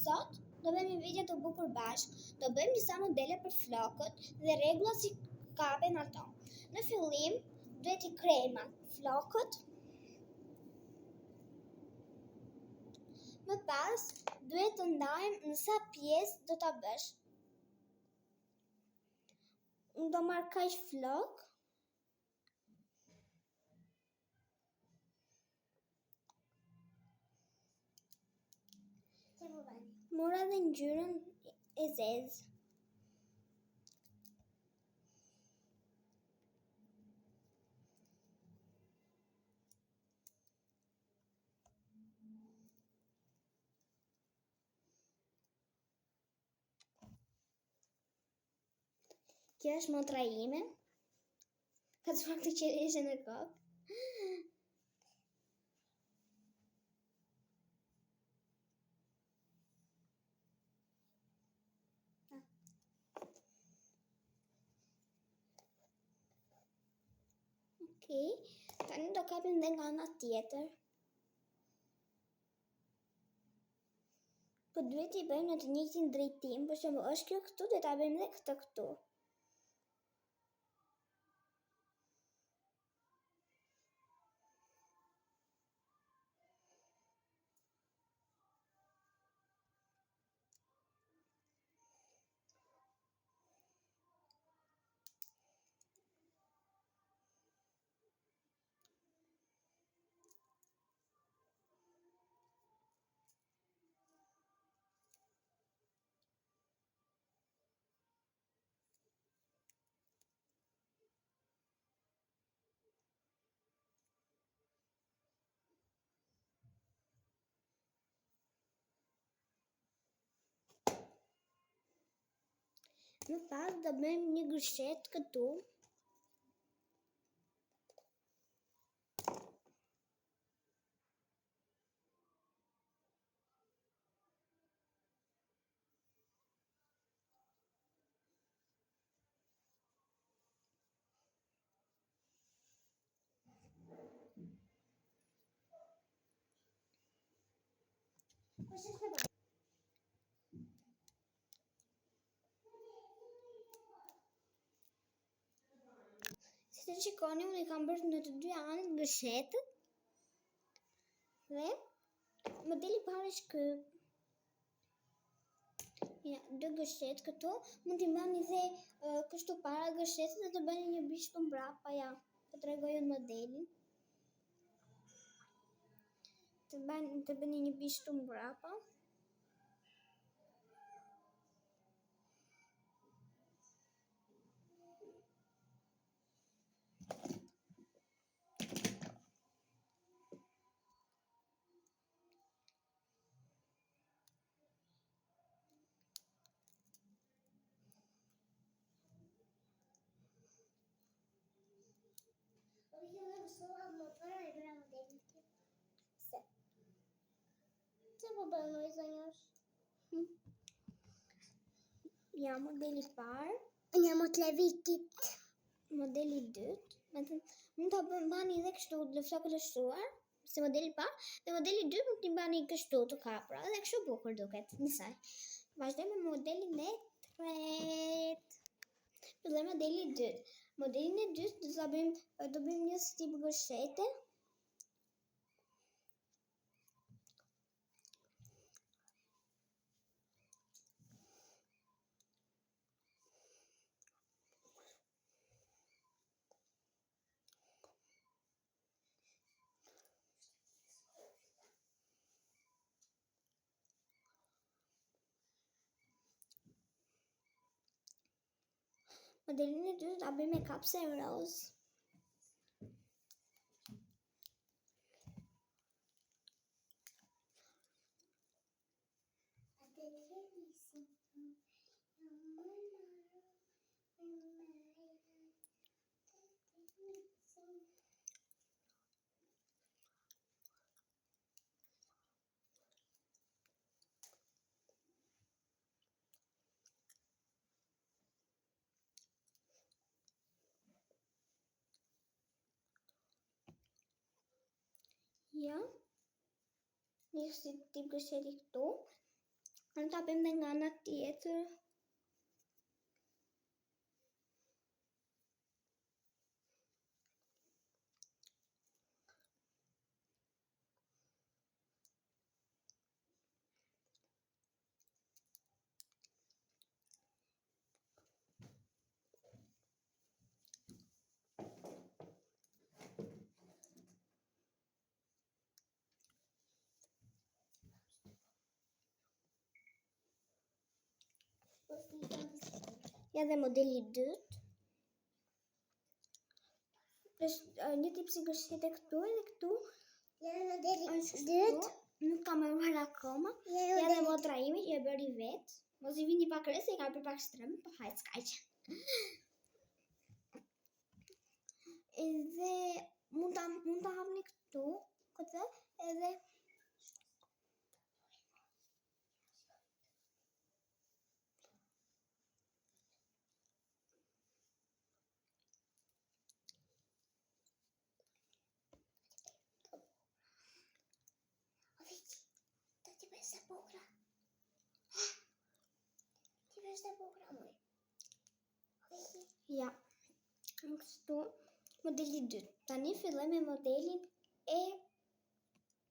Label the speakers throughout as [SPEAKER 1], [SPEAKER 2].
[SPEAKER 1] Sot do bëjmë një video të bukur bashkë. Do bëjmë disa modele për flokët dhe rregullat si kapen ato. Në fillim duhet I krema flokët. Më pas duhet të ndajmë në sa pjesë do ta bësh. Unë do marr kaq flok. Mora dhe ngjyrën e zezë. Kjo është motra ime. Ka të faktë qereshe në kokë. Okej, tani do kapim dhe nga ana tjetër. Po duhet I bëjmë në të njëjtin drejtim, për shembull, është kjo këtu, do ta bëjmë dhe këtë këtu. Më pas do bëjmë një gërshet këtu. Si të shikoni, unë I kam bërë në të dy anët gërshetët. Dhe modeli I parë është ky. Ja, dy gërshet këtu. Mund t'i bëni dhe kështu para gërshetës dhe të bëni një bishtu mbrapa, ja. Të tregoj unë modelin. Të bëni një bishtu mbrapa. Se po bëjmë I zonjosh? Ja, modeli I parë. Një motlevikit. Modeli I dytë. Mund ta bani edhe kështu në flokët e shtuar, si modeli I parë, dhe modeli I dytë mund t'i bani kështu të kapura, dhe kështu bukur duket, njësoj. Vazhdojmë me modelin e tretë. Fillojmë modeli I dytë. Modelin e dytë do bëjmë një tip gërshete. Modelin e dytë do bëjmë me kapse roz. Ja. Një si tip gësheri këtu. ta bëjmë dhe nga ana tjetër. Ja dhe modeli 2. Është një tip si gëshete këtu edhe këtu.
[SPEAKER 2] Ja modeli
[SPEAKER 1] Është
[SPEAKER 2] 2.
[SPEAKER 1] Nuk kam e marrë akoma. Ja dhe motra imi që e bëri vetë. Mos i vini pak rëse, i ka për pak strëmë, po hajtë s'kaq. Edhe mund ta hapni këtu, këtë, edhe
[SPEAKER 2] Ti bësh të bukra. Ti bësh të bukra, moj.
[SPEAKER 1] ja. Kështu modeli 2. Tani filloj me modelin e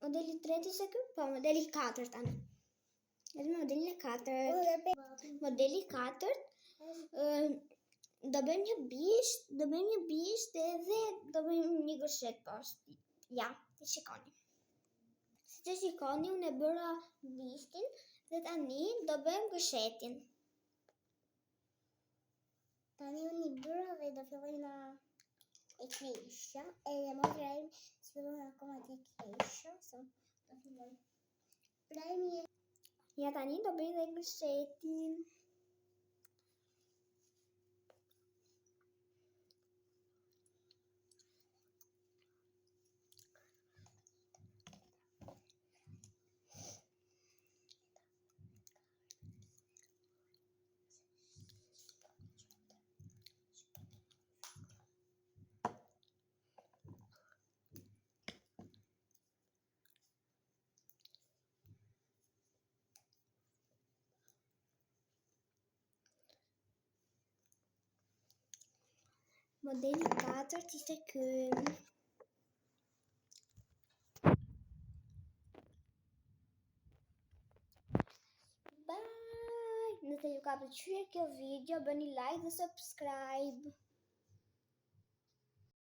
[SPEAKER 1] modeli 3 se ky, po modeli 4 tani. Edhe modelin e 4. Modeli 4 do bëjmë një bisht edhe do bëjmë një gëshet poshtë. Ja, ti shikoni. Si që shikoni, unë e bëra bishtin dhe tani do bëjmë gëshetin.
[SPEAKER 2] Tani unë i bëra dhe do filloj nga e kesha. Edhe motra im s'fillon akoma të kesha. So, do filloj. Pra imi e...
[SPEAKER 1] Ja tani do bëjmë dhe gëshetin. Modeli 4 ishte ky. Bye! Nëse ju ka pëlqyer kjo video, bëni like dhe subscribe.